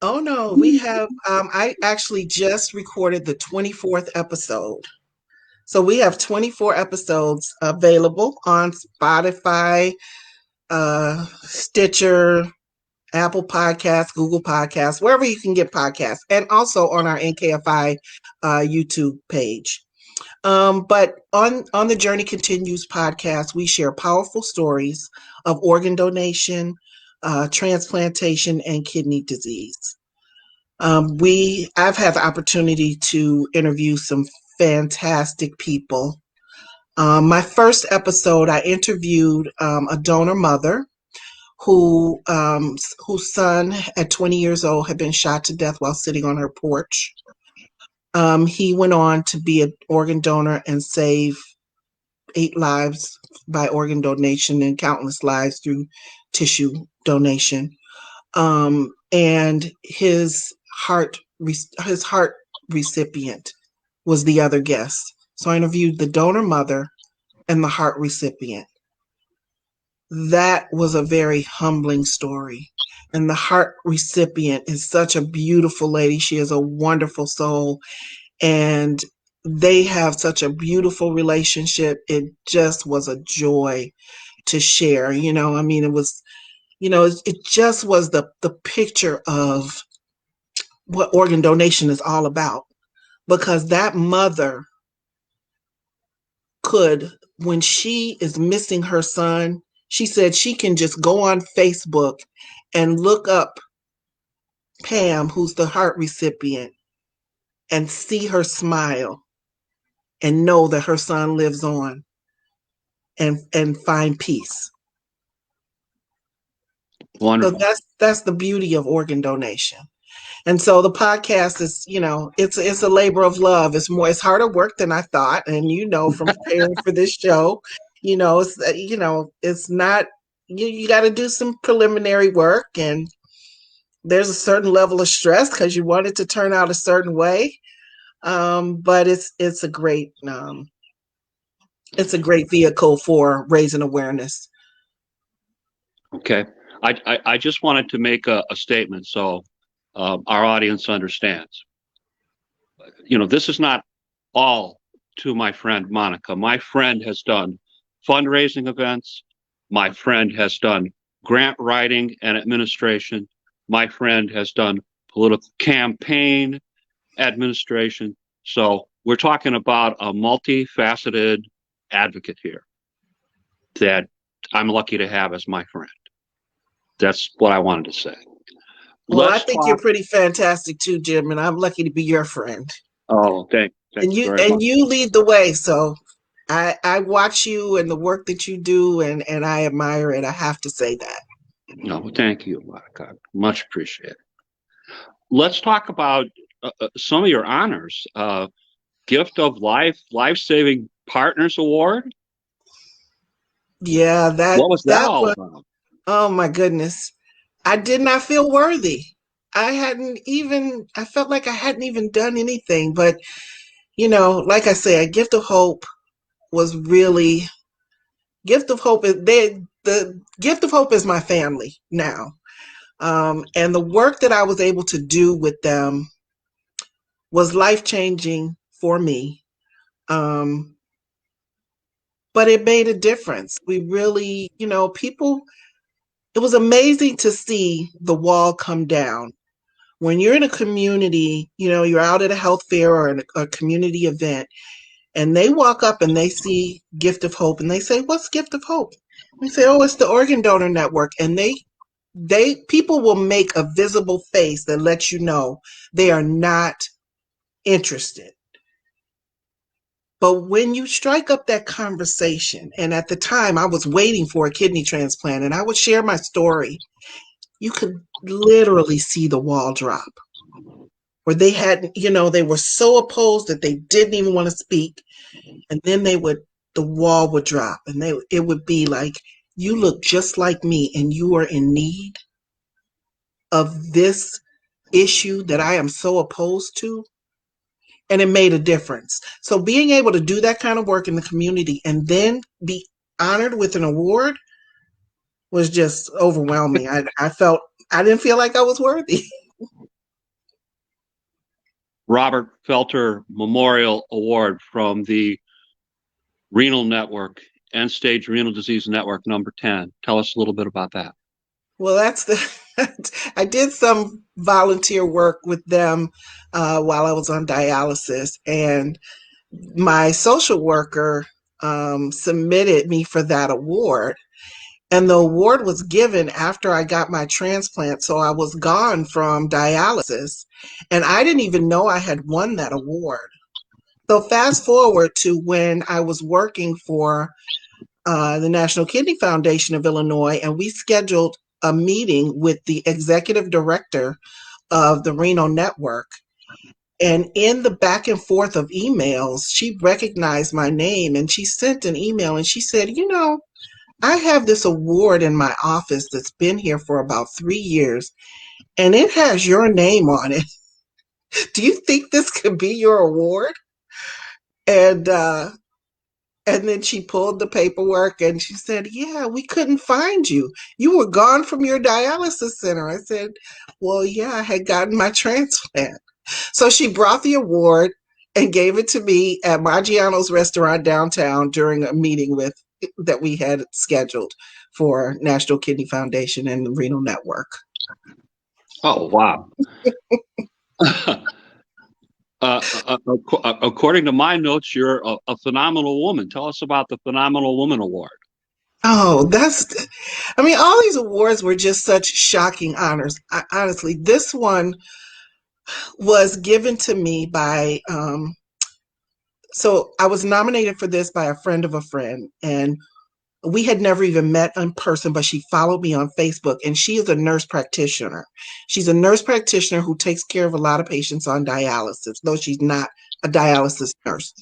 Oh, no, we have. I actually just recorded the 24th episode. So we have 24 episodes available on Spotify, Stitcher, Apple Podcasts, Google Podcasts, wherever you can get podcasts, and also on our NKFI YouTube page. But on the Journey Continues podcast, we share powerful stories of organ donation, transplantation, and kidney disease. I've had the opportunity to interview some fantastic people. My first episode, I interviewed a donor mother whose son at 20 years old had been shot to death while sitting on her porch. He went on to be an organ donor and save 8 lives by organ donation and countless lives through tissue donation. And his heart recipient was the other guest. So I interviewed the donor mother and the heart recipient. That was a very humbling story. And the heart recipient is such a beautiful lady. She is a wonderful soul. And they have such a beautiful relationship. It just was a joy to share. I mean, it was, it just was the picture of what organ donation is all about. Because that mother could, when she is missing her son, she said she can just go on Facebook and look up Pam, who's the heart recipient, and see her smile and know that her son lives on and find peace. Wonderful. So that's the beauty of organ donation. And so the podcast is, it's a labor of love. It's harder work than I thought. And from preparing for this show, it's not, you got to do some preliminary work, and there's a certain level of stress because you want it to turn out a certain way. But it's a great vehicle for raising awareness. Okay. I just wanted to make a statement so our audience understands. This is not all to my friend Monica. My friend has done fundraising events. My friend has done grant writing and administration. My friend has done political campaign administration. So we're talking about a multifaceted advocate here that I'm lucky to have as my friend. That's what I wanted to say. Well, I think you're pretty fantastic too, Jim, and I'm lucky to be your friend. Oh, thanks And you very much. you lead the way. So I watch you and the work that you do, and I admire it. I have to say that. No, thank you, Monica. Much appreciated. Let's talk about some of your honors. Gift of Life, Life-Saving Partners Award. Yeah, What was that all about? Oh my goodness. I did not feel worthy. I felt like I hadn't even done anything. But, like I said, Gift of Hope was really, Gift of Hope the Gift of Hope is my family now. And the work that I was able to do with them was life-changing for me. But it made a difference. We really, people, it was amazing to see the wall come down. When you're in a community, you're out at a health fair or a community event, and they walk up and they see Gift of Hope and they say, "What's Gift of Hope?" We say, "Oh, it's the Organ Donor Network." And people will make a visible face that lets you know they are not interested. But when you strike up that conversation, and at the time I was waiting for a kidney transplant, and I would share my story, you could literally see the wall drop. Where they had, they were so opposed that they didn't even want to speak. And then the wall would drop, and it would be like, "You look just like me, and you are in need of this issue that I am so opposed to." And it made a difference. So being able to do that kind of work in the community and then be honored with an award was just overwhelming. I didn't feel like I was worthy. Robert Felter Memorial Award from the Renal Network, End Stage Renal Disease Network, number 10. Tell us a little bit about that. Well, I did some volunteer work with them while I was on dialysis, and my social worker submitted me for that award. And the award was given after I got my transplant, so I was gone from dialysis, and I didn't even know I had won that award. So fast forward to when I was working for the National Kidney Foundation of Illinois, and we scheduled a meeting with the executive director of the Renal Network. And in the back and forth of emails, she recognized my name and she sent an email and she said, you know, I have this award in my office that's been here for about 3 years and it has your name on it. Do you think this could be your award? And and then she pulled the paperwork and she said, yeah, we couldn't find you. You were gone from your dialysis center. I said, well, yeah, I had gotten my transplant. So she brought the award and gave it to me at Maggiano's restaurant downtown during a meeting with that we had scheduled for National Kidney Foundation and the Renal Network. Oh, wow. According to my notes, you're a phenomenal woman. Tell us about the Phenomenal Woman Award. Oh, I mean, all these awards were just such shocking honors. Honestly, this one was given to me by, so I was nominated for this by a friend of a friend, and we had never even met in person, but she followed me on Facebook, and she is a nurse practitioner. She's a nurse practitioner who takes care of a lot of patients on dialysis, though she's not a dialysis nurse.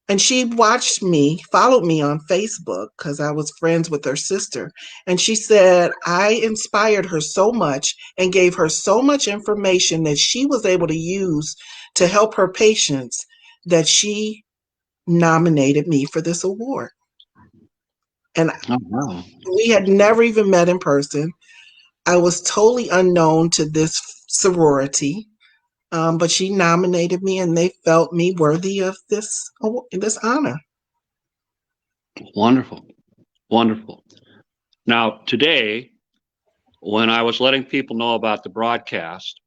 And she watched me, followed me on Facebook because I was friends with her sister. And she said I inspired her so much and gave her so much information that she was able to use to help her patients that she nominated me for this award. And Oh, wow. we had never even met in person. I was totally unknown to this sorority. But she nominated me and they felt me worthy of this honor. Wonderful. Wonderful. Now, today, when I was letting people know about the broadcast,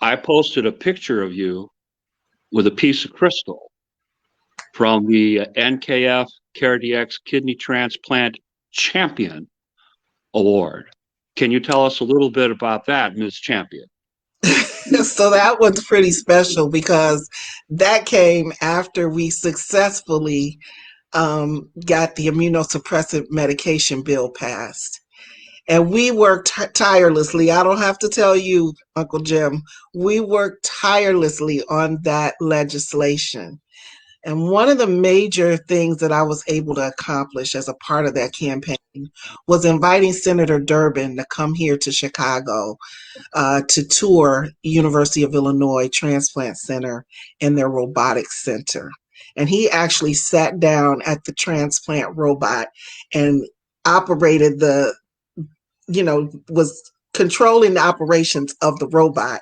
I posted a picture of you with a piece of crystal from the NKF CareDx Kidney Transplant Champion Award. Can you tell us a little bit about that, Ms. Champion? So that was pretty special because that came after we successfully got the immunosuppressive medication bill passed. And we worked tirelessly. I don't have to tell you, Uncle Jim, we worked tirelessly on that legislation. And one of the major things that I was able to accomplish as a part of that campaign was inviting Senator Durbin to come here to Chicago to tour University of Illinois Transplant Center and their robotics center. And he actually sat down at the transplant robot and operated was controlling the operations of the robot.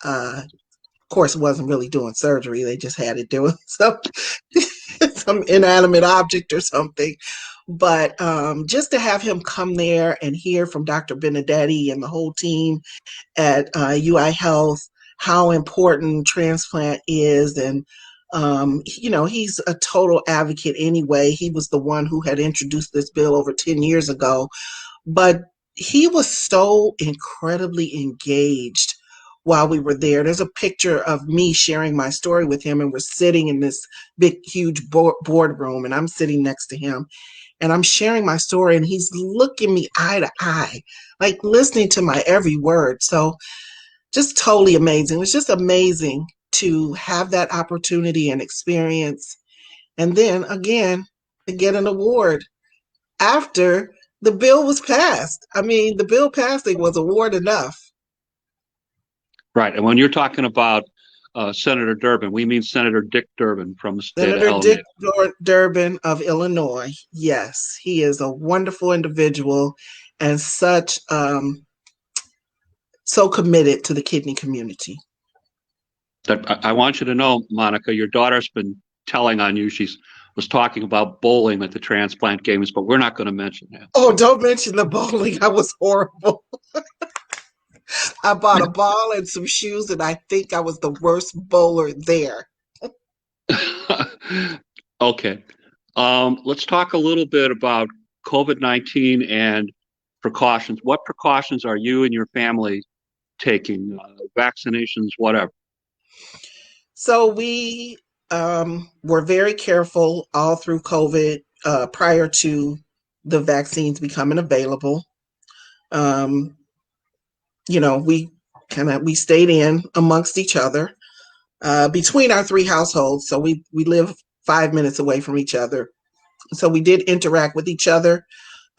Of course, it wasn't really doing surgery. They just had it doing some inanimate object or something. But just to have him come there and hear from Dr. Benedetti and the whole team at UI Health how important transplant is. And, he's a total advocate anyway. He was the one who had introduced this bill over 10 years ago. But he was so incredibly engaged while we were there. There's a picture of me sharing my story with him, and we're sitting in this big, huge boardroom, and I'm sitting next to him. And I'm sharing my story, and he's looking me eye to eye, like listening to my every word. So just totally amazing. It was just amazing to have that opportunity and experience. And then again, to get an award after the bill was passed. I mean, the bill passing was award enough. Right. And when you're talking about Senator Durbin, we mean Senator Dick Durbin from the state of Illinois. Senator Dick Durbin of Illinois. Yes, he is a wonderful individual and such so committed to the kidney community. I want you to know, Monica, your daughter's been telling on you. She was talking about bowling at the transplant games, but we're not going to mention that. Oh, don't mention the bowling. That was horrible. I bought a ball and some shoes, and I think I was the worst bowler there. Okay. Let's talk a little bit about COVID-19 and precautions. What precautions are you and your family taking? Vaccinations, whatever. So we were very careful all through COVID prior to the vaccines becoming available. We stayed in amongst each other. between our three households. So we live 5 minutes away from each other. So we did interact with each other,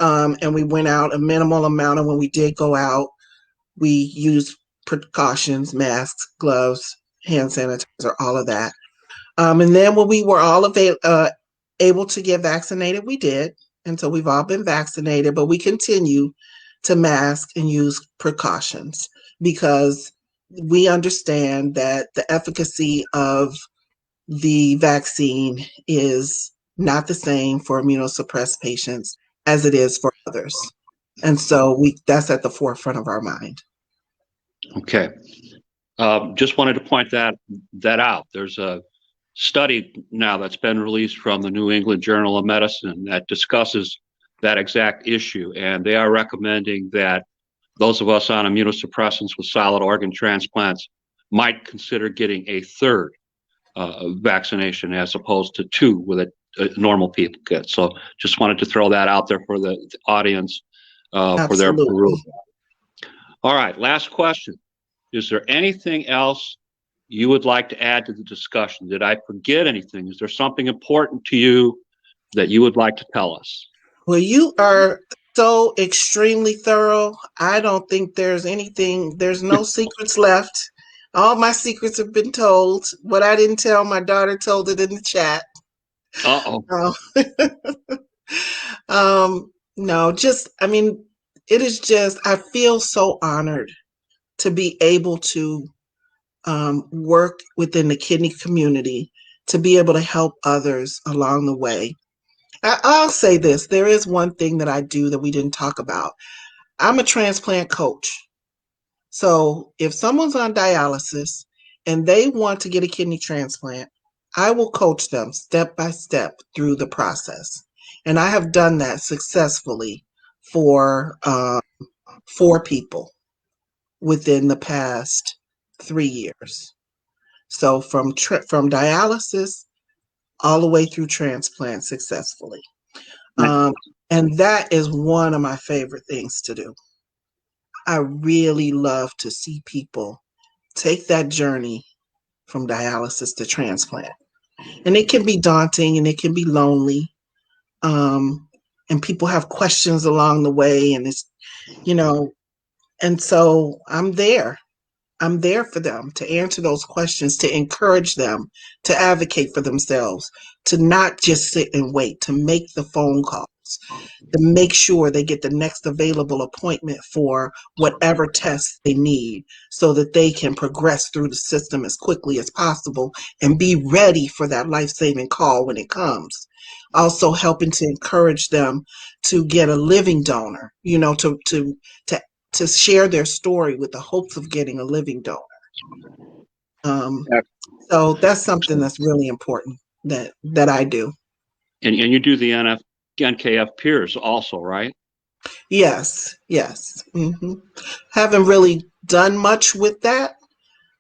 and we went out a minimal amount. And when we did go out, we used precautions, masks, gloves, hand sanitizer, all of that. And then when we were all able to get vaccinated, we did. And so we've all been vaccinated, but we continue to mask and use precautions because we understand that the efficacy of the vaccine is not the same for immunosuppressed patients as it is for others. And so that's at the forefront of our mind. Okay. Just wanted to point that out. There's a study now that's been released from the New England Journal of Medicine that discusses that exact issue, and they are recommending that those of us on immunosuppressants with solid organ transplants might consider getting a third vaccination as opposed to two with normal people get. So just wanted to throw that out there for the audience for their perusal. All right, last question. Is there anything else you would like to add to the discussion? Did I forget anything? Is there something important to you that you would like to tell us? Well, you are so extremely thorough. I don't think there's no secrets left. All my secrets have been told. What I didn't tell, my daughter told it in the chat. Uh-oh. No, it is just, I feel so honored to be able to work within the kidney community, to be able to help others along the way. I'll say this, there is one thing that I do that we didn't talk about. I'm a transplant coach. So if someone's on dialysis and they want to get a kidney transplant, I will coach them step by step through the process. And I have done that successfully for 4 people within the past 3 years. So from dialysis all the way through transplant successfully. And that is one of my favorite things to do. I really love to see people take that journey from dialysis to transplant. And it can be daunting and it can be lonely. And people have questions along the way, and it's, and so I'm there. I'm there for them to answer those questions, to encourage them, to advocate for themselves, to not just sit and wait, to make the phone calls, to make sure they get the next available appointment for whatever tests they need so that they can progress through the system as quickly as possible and be ready for that life-saving call when it comes. Also helping to encourage them to get a living donor, to share their story with the hopes of getting a living donor. So that's something that's really important that I do. And you do the NKF peers also, right? Yes. Mm-hmm. Haven't really done much with that.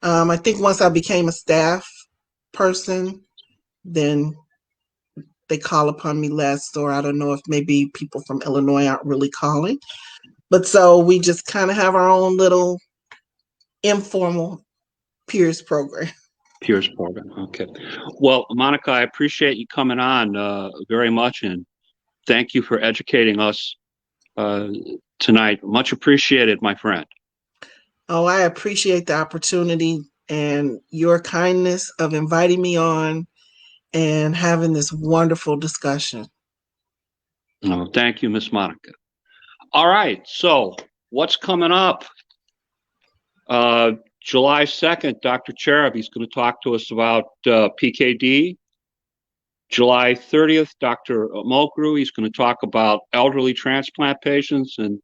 I think once I became a staff person, then they call upon me less, or I don't know if maybe people from Illinois aren't really calling. But so we just kind of have our own little informal peers program. Peers program. Okay. Well, Monica, I appreciate you coming on very much, and thank you for educating us tonight. Much appreciated, my friend. Oh, I appreciate the opportunity and your kindness of inviting me on and having this wonderful discussion. Oh, thank you, Miss Monica. All right, so what's coming up? July 2nd, Dr. Cherub, he's going to talk to us about PKD. July 30th, Dr. Mokru, he's going to talk about elderly transplant patients and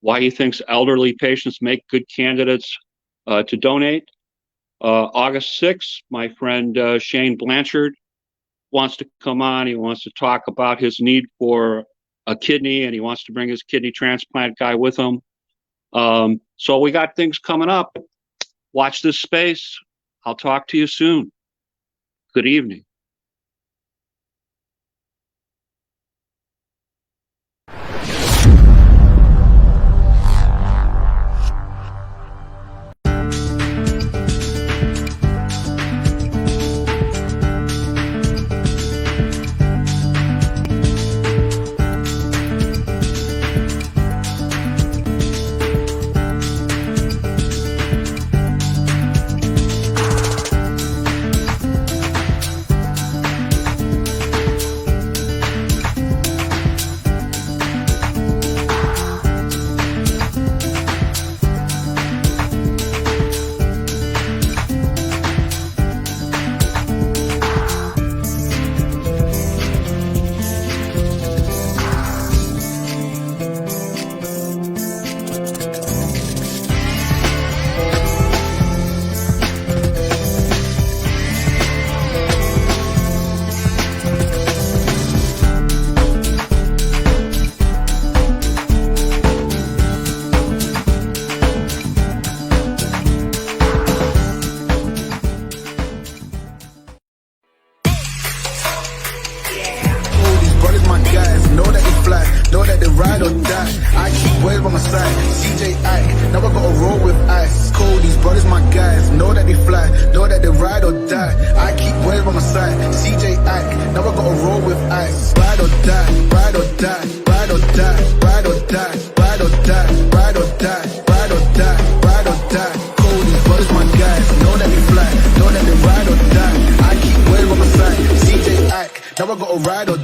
why he thinks elderly patients make good candidates to donate. August 6th, my friend Shane Blanchard wants to come on. He wants to talk about his need for a kidney, and he wants to bring his kidney transplant guy with him. So we got things coming up. Watch this space. I'll talk to you soon. Good evening. ride or